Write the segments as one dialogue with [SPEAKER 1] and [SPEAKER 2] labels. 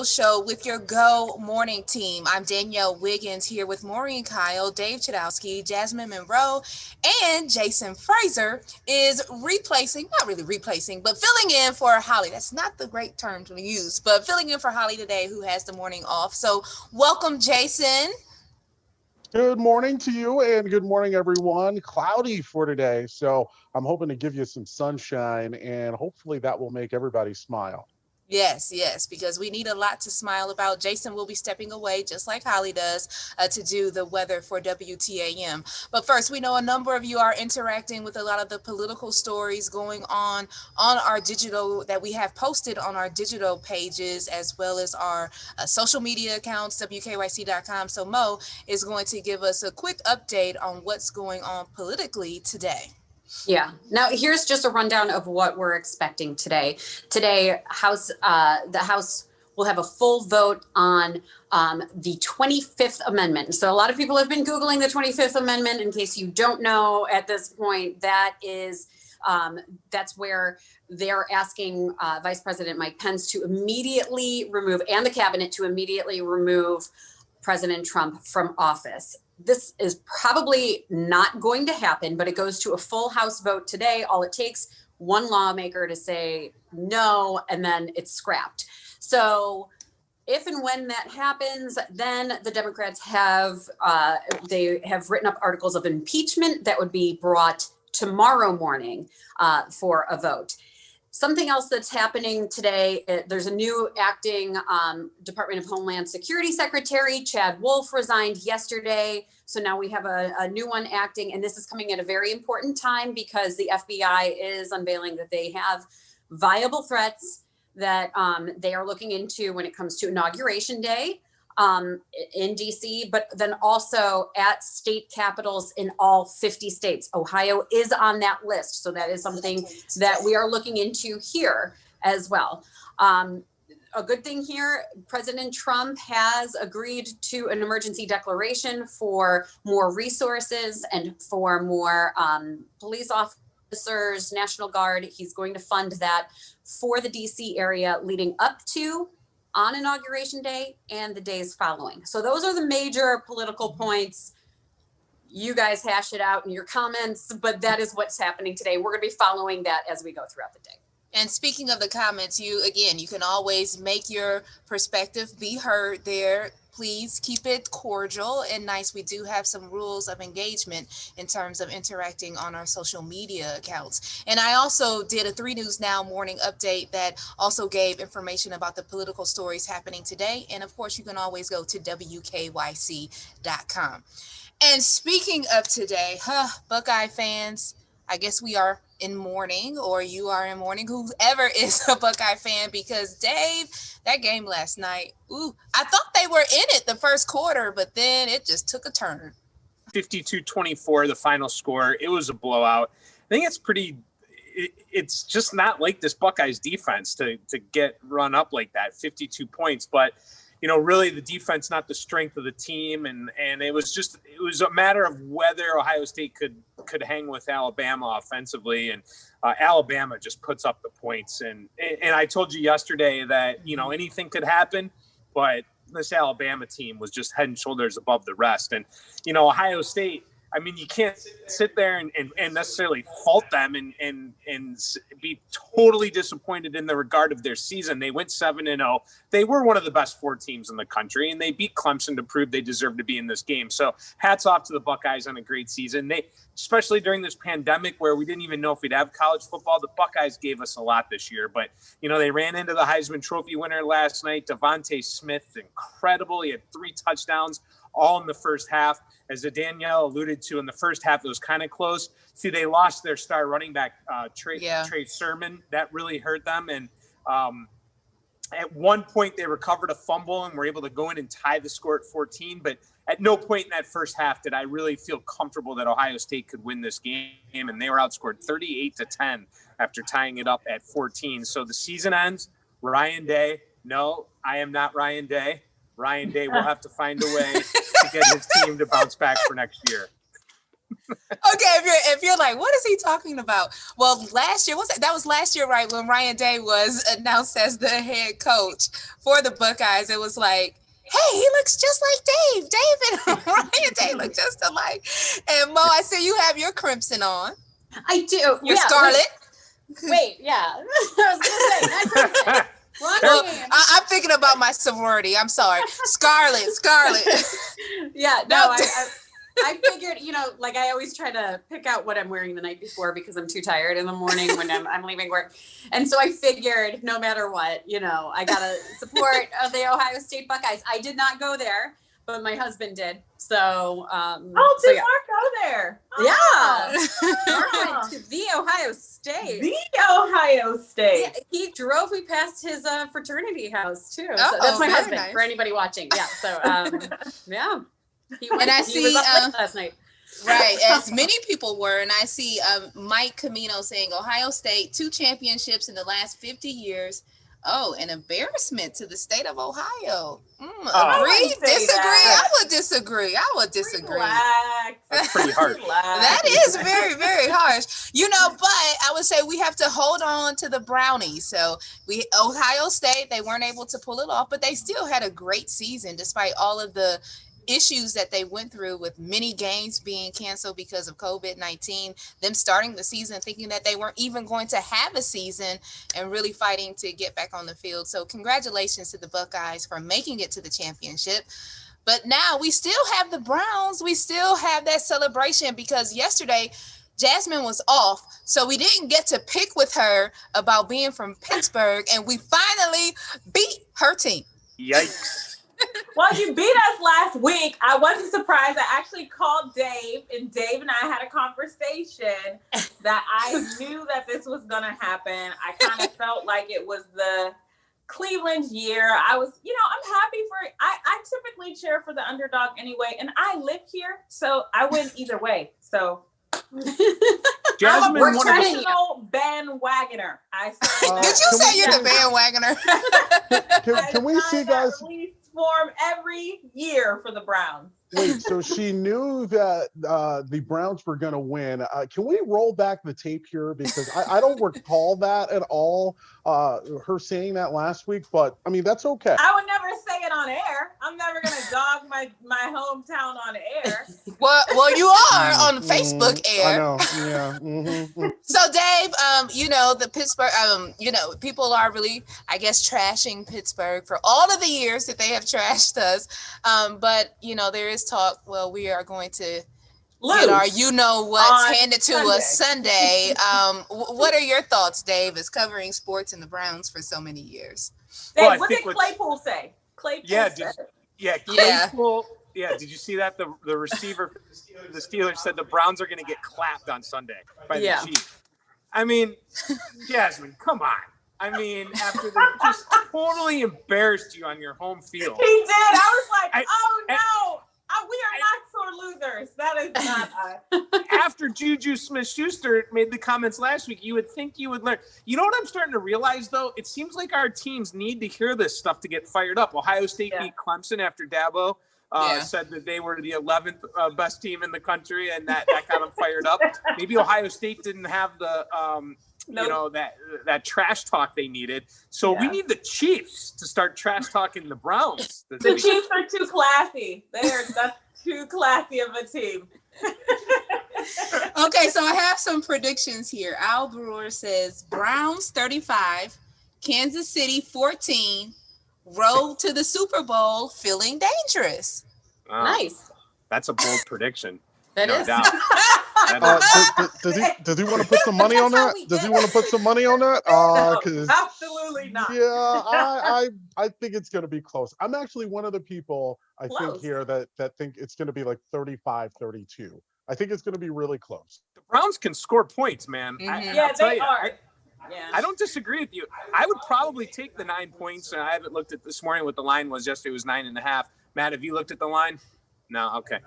[SPEAKER 1] Show with your Go Morning team. I'm Danielle Wiggins here with Maureen Kyle, Dave Chudowski, Jasmine Monroe, and Jason Fraser is not really replacing, but filling in for Holly. That's not the great term to use, but filling in for Holly today, who has the morning off. So welcome, Jason.
[SPEAKER 2] Good morning to you and good morning, everyone. Cloudy for today, so I'm hoping to give you some sunshine and hopefully that will make everybody smile.
[SPEAKER 1] Yes, because we need a lot to smile about. Jason will be stepping away, just like Holly does, to do the weather for WTAM. But first, we know a number of you are interacting with a lot of the political stories going on our digital that we have posted on our digital pages, as well as our social media accounts, WKYC.com. So Mo is going to give us a quick update on what's going on politically today.
[SPEAKER 3] Yeah. Now, here's just a rundown of what we're expecting today. Today, the House will have a full vote on the 25th Amendment. So a lot of people have been Googling the 25th Amendment. In case you don't know at this point, that's where they're asking Vice President Mike Pence to immediately remove, and the cabinet to immediately remove President Trump from office. This is probably not going to happen, but it goes to a full House vote today. All it takes, one lawmaker to say no, and then it's scrapped. So if and when that happens, then the Democrats have written up articles of impeachment that would be brought tomorrow morning for a vote. Something else that's happening today, there's a new acting Department of Homeland Security Secretary. Chad Wolf resigned yesterday. So now we have a new one acting. And this is coming at a very important time because the FBI is unveiling that they have viable threats that they are looking into when it comes to Inauguration Day in DC, but then also at state capitals in all 50 states. Ohio is on that list. So that is something that we are looking into here as well. A good thing here, President Trump has agreed to an emergency declaration for more resources and for more police officers, National Guard. He's going to fund that for the DC area leading up to on Inauguration Day and the days following. So those are the major political points. You guys hash it out in your comments, but that is what's happening today. We're going to be following that as we go throughout the day.
[SPEAKER 1] And speaking of the comments, you can always make your perspective be heard there. Please keep it cordial and nice. We do have some rules of engagement in terms of interacting on our social media accounts. And I also did a 3 News Now morning update that also gave information about the political stories happening today. And of course, you can always go to WKYC.com. And speaking of today, Buckeye fans, I guess we are in mourning, or you are in mourning, whoever is a Buckeye fan, because Dave, that game last night, I thought they were in it the first quarter, but then it just took a turn.
[SPEAKER 4] 52-24, the final score. It was a blowout. I think it's just not like this Buckeyes defense to get run up like that, 52 points, but really the defense, not the strength of the team. And it was a matter of whether Ohio State could hang with Alabama offensively. And Alabama just puts up the points. And I told you yesterday that, anything could happen, but this Alabama team was just head and shoulders above the rest. And, Ohio State, you can't sit there and necessarily fault them and be totally disappointed in the regard of their season. They went 7-0. They were one of the best 4 teams in the country, and they beat Clemson to prove they deserve to be in this game. So hats off to the Buckeyes on a great season. They, especially during this pandemic where we didn't even know if we'd have college football, the Buckeyes gave us a lot this year. But, they ran into the Heisman Trophy winner last night, Devontae Smith, incredible. He had 3 touchdowns, all in the first half. As Danielle alluded to, in the first half, it was kind of close. See, they lost their star running back, Trey Sermon. That really hurt them. And at one point, they recovered a fumble and were able to go in and tie the score at 14. But at no point in that first half did I really feel comfortable that Ohio State could win this game. And they were outscored 38-10 after tying it up at 14. So the season ends. Ryan Day. No, I am not Ryan Day. Ryan Day will have to find a way to get his team to bounce back for next year.
[SPEAKER 1] Okay, if you're like, what is he talking about? Well, last year that was last year, right? When Ryan Day was announced as the head coach for the Buckeyes, it was like, hey, he looks just like Dave. Dave and Ryan Day look just alike. And Mo, I see you have your crimson on.
[SPEAKER 3] I do.
[SPEAKER 1] Your scarlet.
[SPEAKER 3] Wait, yeah. I was gonna say not crimson.
[SPEAKER 1] Well, I'm thinking about my sorority. I'm sorry, Scarlet.
[SPEAKER 3] Yeah, no, I figured, like I always try to pick out what I'm wearing the night before because I'm too tired in the morning when I'm leaving work. And so I figured no matter what, I got to support the Ohio State Buckeyes. I did not go there, but my husband did. So,
[SPEAKER 5] Mark
[SPEAKER 3] yeah.
[SPEAKER 5] go there?
[SPEAKER 3] Mark went to the Ohio State.
[SPEAKER 5] The Ohio State.
[SPEAKER 3] He drove me past his fraternity house too.
[SPEAKER 1] Oh,
[SPEAKER 3] So that's my husband
[SPEAKER 1] nice.
[SPEAKER 3] For anybody watching. Yeah. So, yeah. He was up late last night.
[SPEAKER 1] Right, as many people were, and I see Mike Camino saying Ohio State 2 championships in the last 50 years. Oh, an embarrassment to the state of Ohio. Agree? Disagree? I would disagree.
[SPEAKER 5] Relax.
[SPEAKER 4] That's pretty harsh.
[SPEAKER 1] That is very, very harsh. But I would say we have to hold on to the Brownies. So Ohio State, they weren't able to pull it off, but they still had a great season despite all of the issues that they went through with many games being canceled because of COVID-19, them starting the season thinking that they weren't even going to have a season and really fighting to get back on the field. So congratulations to the Buckeyes for making it to the championship. But now we still have the Browns. We still have that celebration because yesterday Jasmine was off, so we didn't get to pick with her about being from Pittsburgh, and we finally beat her team.
[SPEAKER 4] Yikes.
[SPEAKER 5] Well, you beat us last week. I wasn't surprised. I actually called Dave, and Dave and I had a conversation that I knew that this was going to happen. I kind of felt like it was the Cleveland year. I'm happy for it. I typically cheer for the underdog anyway, and I live here, so I win either way. So
[SPEAKER 4] Jasmine,
[SPEAKER 5] I'm a professional bandwagoner.
[SPEAKER 1] Did you say you're the bandwagoner?
[SPEAKER 2] Can we see, guys?
[SPEAKER 5] We form every year for the Browns.
[SPEAKER 2] Wait, so she knew that the Browns were going to win. Can we roll back the tape here? Because I don't recall that at all, her saying that last week. But, I mean, that's okay.
[SPEAKER 5] I would never say it on air. I'm never going to dog my hometown on air.
[SPEAKER 1] Well, you are on Facebook air.
[SPEAKER 2] I know, yeah. Mm-hmm.
[SPEAKER 1] So, Dave, the Pittsburgh, people are really, I guess, trashing Pittsburgh for all of the years that they have trashed us. But, there is talk, well, we are going to get our what's handed to us Sunday. What are your thoughts, Dave, as covering sports and the Browns for so many years?
[SPEAKER 5] Dave, what did Claypool say? Claypool
[SPEAKER 4] Claypool. Yeah, did you see that? The receiver for the Steelers said the Browns are going to get clapped on Sunday by the Chiefs. I mean, Jasmine, come on. I mean, after they just totally embarrassed you on your home field.
[SPEAKER 5] He did. I was like, no. We are not sore losers. That is not us.
[SPEAKER 4] After Juju Smith-Schuster made the comments last week, you would think you would learn. You know what I'm starting to realize, though? It seems like our teams need to hear this stuff to get fired up. Ohio State beat Clemson after Dabo said that they were the 11th best team in the country, and that got them fired up. Maybe Ohio State didn't have the that trash talk they needed. So we need the Chiefs to start trash talking the Browns.
[SPEAKER 5] The Chiefs are too classy. That's too classy of a team.
[SPEAKER 1] Okay, so I have some predictions here. Al Brewer says Browns 35, Kansas City 14, road to the Super Bowl feeling dangerous.
[SPEAKER 3] Nice.
[SPEAKER 4] That's a bold prediction.
[SPEAKER 3] That
[SPEAKER 4] no
[SPEAKER 3] is.
[SPEAKER 4] doubt.
[SPEAKER 2] Does he want to put some money on that? Does he want to put some money on that?
[SPEAKER 5] No, absolutely not.
[SPEAKER 2] Yeah, I think it's going to be close. I'm actually one of the people think here that think it's going to be like 35-32. I think it's going to be really close.
[SPEAKER 4] The Browns can score points, man.
[SPEAKER 5] Mm-hmm. They are.
[SPEAKER 4] I don't disagree with you. I would probably take the 9 points. And I haven't looked at this morning what the line was yesterday. It was 9.5. Matt, have you looked at the line? No, okay.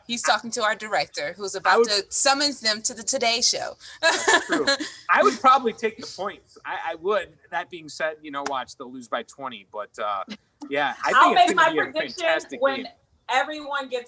[SPEAKER 1] He's talking to our director, who's about to summons them to the Today Show.
[SPEAKER 4] That's true. I would probably take the points. I would. That being said, watch, they'll lose by 20. But, I think
[SPEAKER 5] I'll
[SPEAKER 4] it's
[SPEAKER 5] make
[SPEAKER 4] going to
[SPEAKER 5] my
[SPEAKER 4] be a
[SPEAKER 5] prediction
[SPEAKER 4] fantastic
[SPEAKER 5] when
[SPEAKER 4] game.
[SPEAKER 5] everyone gets